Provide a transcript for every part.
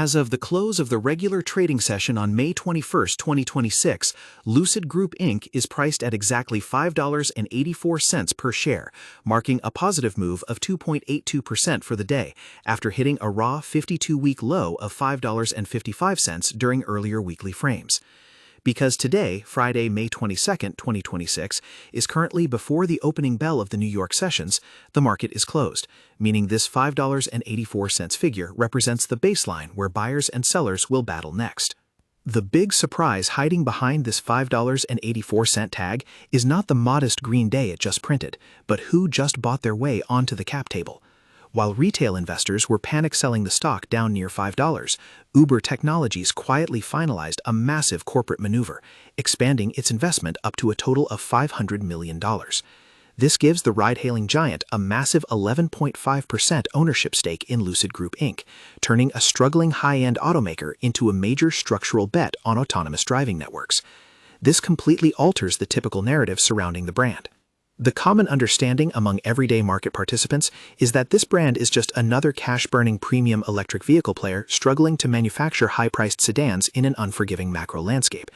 As of the close of the regular trading session on May 21, 2026, Lucid Group Inc. is priced at exactly $5.84 per share, marking a positive move of 2.82% for the day, after hitting a raw 52-week low of $5.55 during earlier weekly frames. Because today, Friday, May 22, 2026, is currently before the opening bell of the New York sessions, the market is closed, meaning this $5.84 figure represents the baseline where buyers and sellers will battle next. The big surprise hiding behind this $5.84 tag is not the modest green day it just printed, but who just bought their way onto the cap table. While retail investors were panic selling the stock down near $5, Uber Technologies quietly finalized a massive corporate maneuver, expanding its investment up to a total of $500 million. This gives the ride-hailing giant a massive 11.5% ownership stake in Lucid Group Inc., turning a struggling high-end automaker into a major structural bet on autonomous driving networks. This completely alters the typical narrative surrounding the brand. The common understanding among everyday market participants is that this brand is just another cash-burning premium electric vehicle player struggling to manufacture high-priced sedans in an unforgiving macro landscape.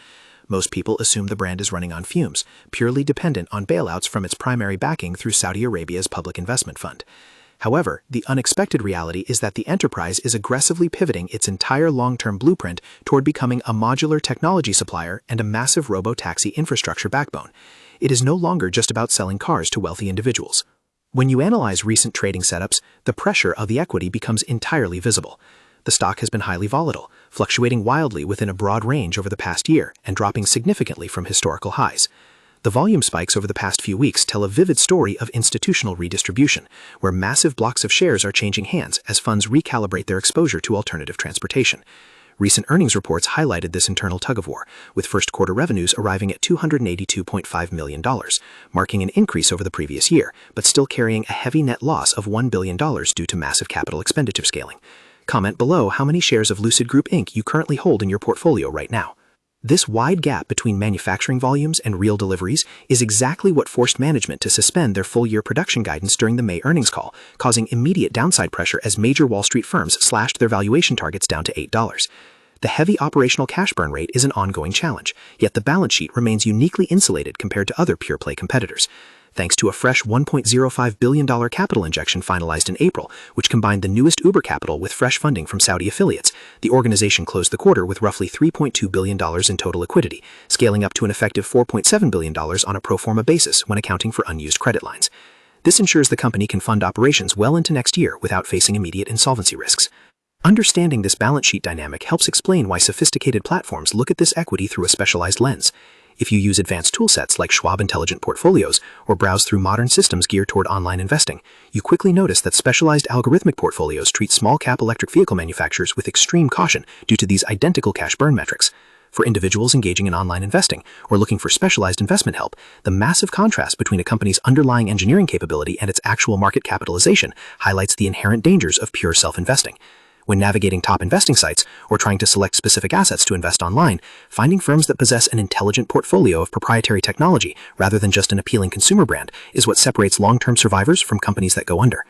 Most people assume the brand is running on fumes, purely dependent on bailouts from its primary backing through Saudi Arabia's public investment fund. However, the unexpected reality is that the enterprise is aggressively pivoting its entire long-term blueprint toward becoming a modular technology supplier and a massive robo-taxi infrastructure backbone. It is no longer just about selling cars to wealthy individuals. When you analyze recent trading setups, the pressure of the equity becomes entirely visible. The stock has been highly volatile, fluctuating wildly within a broad range over the past year and dropping significantly from historical highs. The volume spikes over the past few weeks tell a vivid story of institutional redistribution, where massive blocks of shares are changing hands as funds recalibrate their exposure to alternative transportation. Recent earnings reports highlighted this internal tug-of-war, with first-quarter revenues arriving at $282.5 million, marking an increase over the previous year, but still carrying a heavy net loss of $1 billion due to massive capital expenditure scaling. Comment below how many shares of Lucid Group Inc. you currently hold in your portfolio right now. This wide gap between manufacturing volumes and real deliveries is exactly what forced management to suspend their full-year production guidance during the May earnings call, causing immediate downside pressure as major Wall Street firms slashed their valuation targets down to $8. The heavy operational cash burn rate is an ongoing challenge, yet the balance sheet remains uniquely insulated compared to other pure-play competitors. Thanks to a fresh $1.05 billion capital injection finalized in April, which combined the newest Uber capital with fresh funding from Saudi affiliates, the organization closed the quarter with roughly $3.2 billion in total liquidity, scaling up to an effective $4.7 billion on a pro forma basis when accounting for unused credit lines. This ensures the company can fund operations well into next year without facing immediate insolvency risks. Understanding this balance sheet dynamic helps explain why sophisticated platforms look at this equity through a specialized lens. If you use advanced toolsets like Schwab Intelligent Portfolios or browse through modern systems geared toward online investing, you quickly notice that specialized algorithmic portfolios treat small-cap electric vehicle manufacturers with extreme caution due to these identical cash burn metrics. For individuals engaging in online investing or looking for specialized investment help, the massive contrast between a company's underlying engineering capability and its actual market capitalization highlights the inherent dangers of pure self-investing. When navigating top investing sites or trying to select specific assets to invest online, finding firms that possess an intelligent portfolio of proprietary technology rather than just an appealing consumer brand is what separates long-term survivors from companies that go under.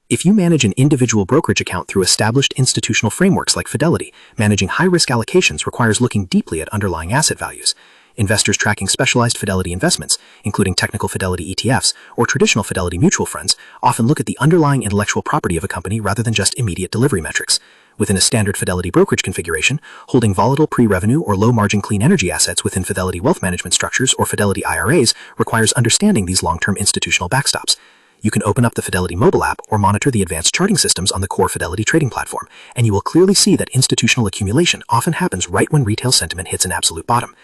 If you manage an individual brokerage account through established institutional frameworks like Fidelity, managing high-risk allocations requires looking deeply at underlying asset values. Investors tracking specialized Fidelity investments, including technical Fidelity ETFs or traditional Fidelity mutual funds, often look at the underlying intellectual property of a company rather than just immediate delivery metrics. Within a standard Fidelity brokerage configuration, holding volatile pre-revenue or low-margin clean energy assets within Fidelity wealth management structures or Fidelity IRAs requires understanding these long-term institutional backstops. You can open up the Fidelity mobile app or monitor the advanced charting systems on the core Fidelity trading platform, and you will clearly see that institutional accumulation often happens right when retail sentiment hits an absolute bottom.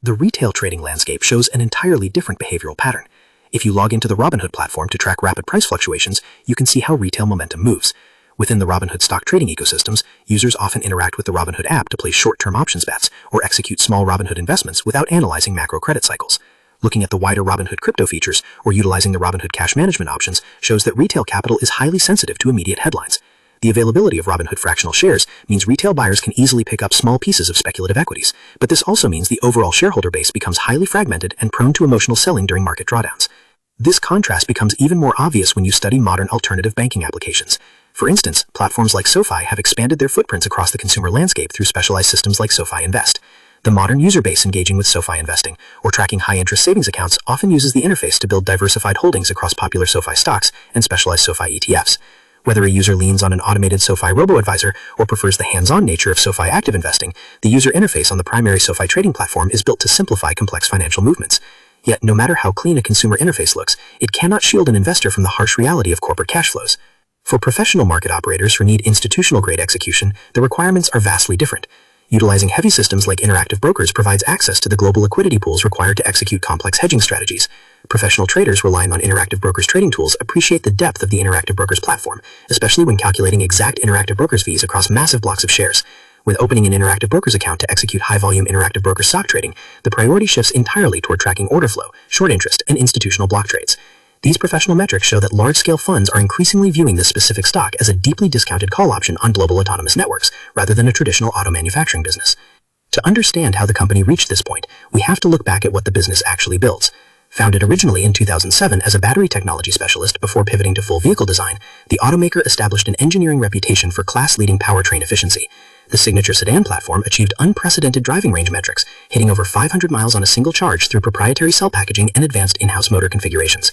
The retail trading landscape shows an entirely different behavioral pattern. If you log into the Robinhood platform to track rapid price fluctuations, you can see how retail momentum moves. Within the Robinhood stock trading ecosystems, users often interact with the Robinhood app to place short-term options bets or execute small Robinhood investments without analyzing macro credit cycles. Looking at the wider Robinhood crypto features or utilizing the Robinhood cash management options shows that retail capital is highly sensitive to immediate headlines. The availability of Robinhood fractional shares means retail buyers can easily pick up small pieces of speculative equities, but this also means the overall shareholder base becomes highly fragmented and prone to emotional selling during market drawdowns. This contrast becomes even more obvious when you study modern alternative banking applications. For instance, platforms like SoFi have expanded their footprints across the consumer landscape through specialized systems like SoFi Invest. The modern user base engaging with SoFi investing or tracking high-interest savings accounts often uses the interface to build diversified holdings across popular SoFi stocks and specialized SoFi ETFs. Whether a user leans on an automated SoFi robo-advisor or prefers the hands-on nature of SoFi active investing, the user interface on the primary SoFi trading platform is built to simplify complex financial movements. Yet, no matter how clean a consumer interface looks, it cannot shield an investor from the harsh reality of corporate cash flows. For professional market operators who need institutional-grade execution, the requirements are vastly different. Utilizing heavy systems like Interactive Brokers provides access to the global liquidity pools required to execute complex hedging strategies. Professional traders relying on Interactive Brokers trading tools appreciate the depth of the Interactive Brokers platform, especially when calculating exact Interactive Brokers fees across massive blocks of shares. With opening an Interactive Brokers account to execute high-volume Interactive Brokers stock trading, the priority shifts entirely toward tracking order flow, short interest, and institutional block trades. These professional metrics show that large-scale funds are increasingly viewing this specific stock as a deeply discounted call option on global autonomous networks, rather than a traditional auto manufacturing business. To understand how the company reached this point, we have to look back at what the business actually builds. Founded originally in 2007 as a battery technology specialist before pivoting to full vehicle design, the automaker established an engineering reputation for class-leading powertrain efficiency. The signature sedan platform achieved unprecedented driving range metrics, hitting over 500 miles on a single charge through proprietary cell packaging and advanced in-house motor configurations.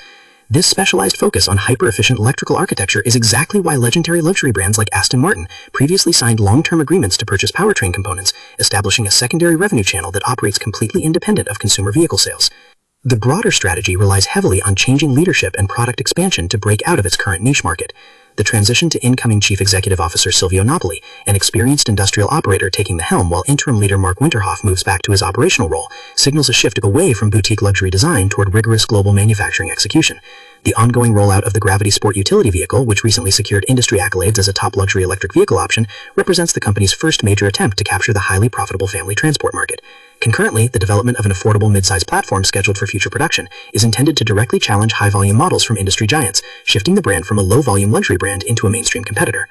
This specialized focus on hyper-efficient electrical architecture is exactly why legendary luxury brands like Aston Martin previously signed long-term agreements to purchase powertrain components, establishing a secondary revenue channel that operates completely independent of consumer vehicle sales. The broader strategy relies heavily on changing leadership and product expansion to break out of its current niche market. The transition to incoming Chief Executive Officer Silvio Napoli, an experienced industrial operator taking the helm while interim leader Mark Winterhoff moves back to his operational role, signals a shift away from boutique luxury design toward rigorous global manufacturing execution. The ongoing rollout of the Gravity Sport utility vehicle, which recently secured industry accolades as a top luxury electric vehicle option, represents the company's first major attempt to capture the highly profitable family transport market. Concurrently, the development of an affordable mid-size platform scheduled for future production is intended to directly challenge high-volume models from industry giants, shifting the brand from a low-volume luxury brand into a mainstream competitor.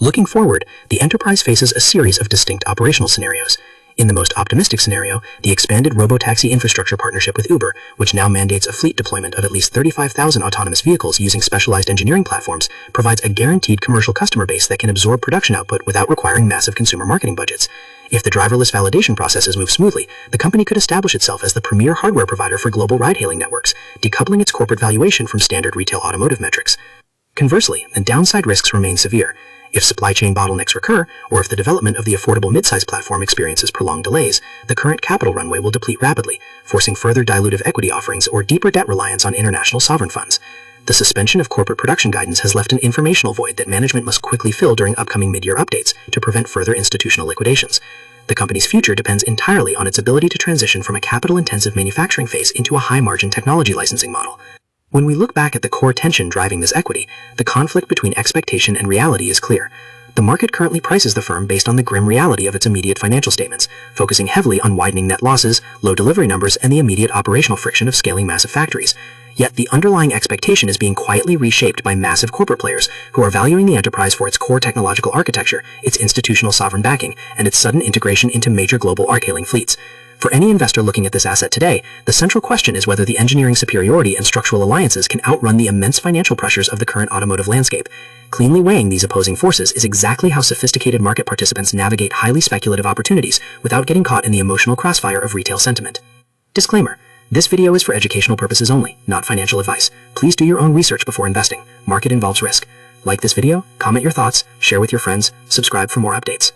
Looking forward, the enterprise faces a series of distinct operational scenarios. In the most optimistic scenario, the expanded robotaxi infrastructure partnership with Uber, which now mandates a fleet deployment of at least 35,000 autonomous vehicles using specialized engineering platforms, provides a guaranteed commercial customer base that can absorb production output without requiring massive consumer marketing budgets. If the driverless validation processes move smoothly, the company could establish itself as the premier hardware provider for global ride-hailing networks, decoupling its corporate valuation from standard retail automotive metrics. Conversely, the downside risks remain severe. If supply chain bottlenecks recur, or if the development of the affordable midsize platform experiences prolonged delays, the current capital runway will deplete rapidly, forcing further dilutive equity offerings or deeper debt reliance on international sovereign funds. The suspension of corporate production guidance has left an informational void that management must quickly fill during upcoming mid-year updates to prevent further institutional liquidations. The company's future depends entirely on its ability to transition from a capital-intensive manufacturing phase into a high-margin technology licensing model. When we look back at the core tension driving this equity, the conflict between expectation and reality is clear. The market currently prices the firm based on the grim reality of its immediate financial statements, focusing heavily on widening net losses, low delivery numbers, and the immediate operational friction of scaling massive factories. Yet the underlying expectation is being quietly reshaped by massive corporate players who are valuing the enterprise for its core technological architecture, its institutional sovereign backing, and its sudden integration into major global arc-hailing fleets. For any investor looking at this asset today, the central question is whether the engineering superiority and structural alliances can outrun the immense financial pressures of the current automotive landscape. Cleanly weighing these opposing forces is exactly how sophisticated market participants navigate highly speculative opportunities without getting caught in the emotional crossfire of retail sentiment. Disclaimer: this video is for educational purposes only, not financial advice. Please do your own research before investing. Market involves risk. Like this video, comment your thoughts, share with your friends, subscribe for more updates.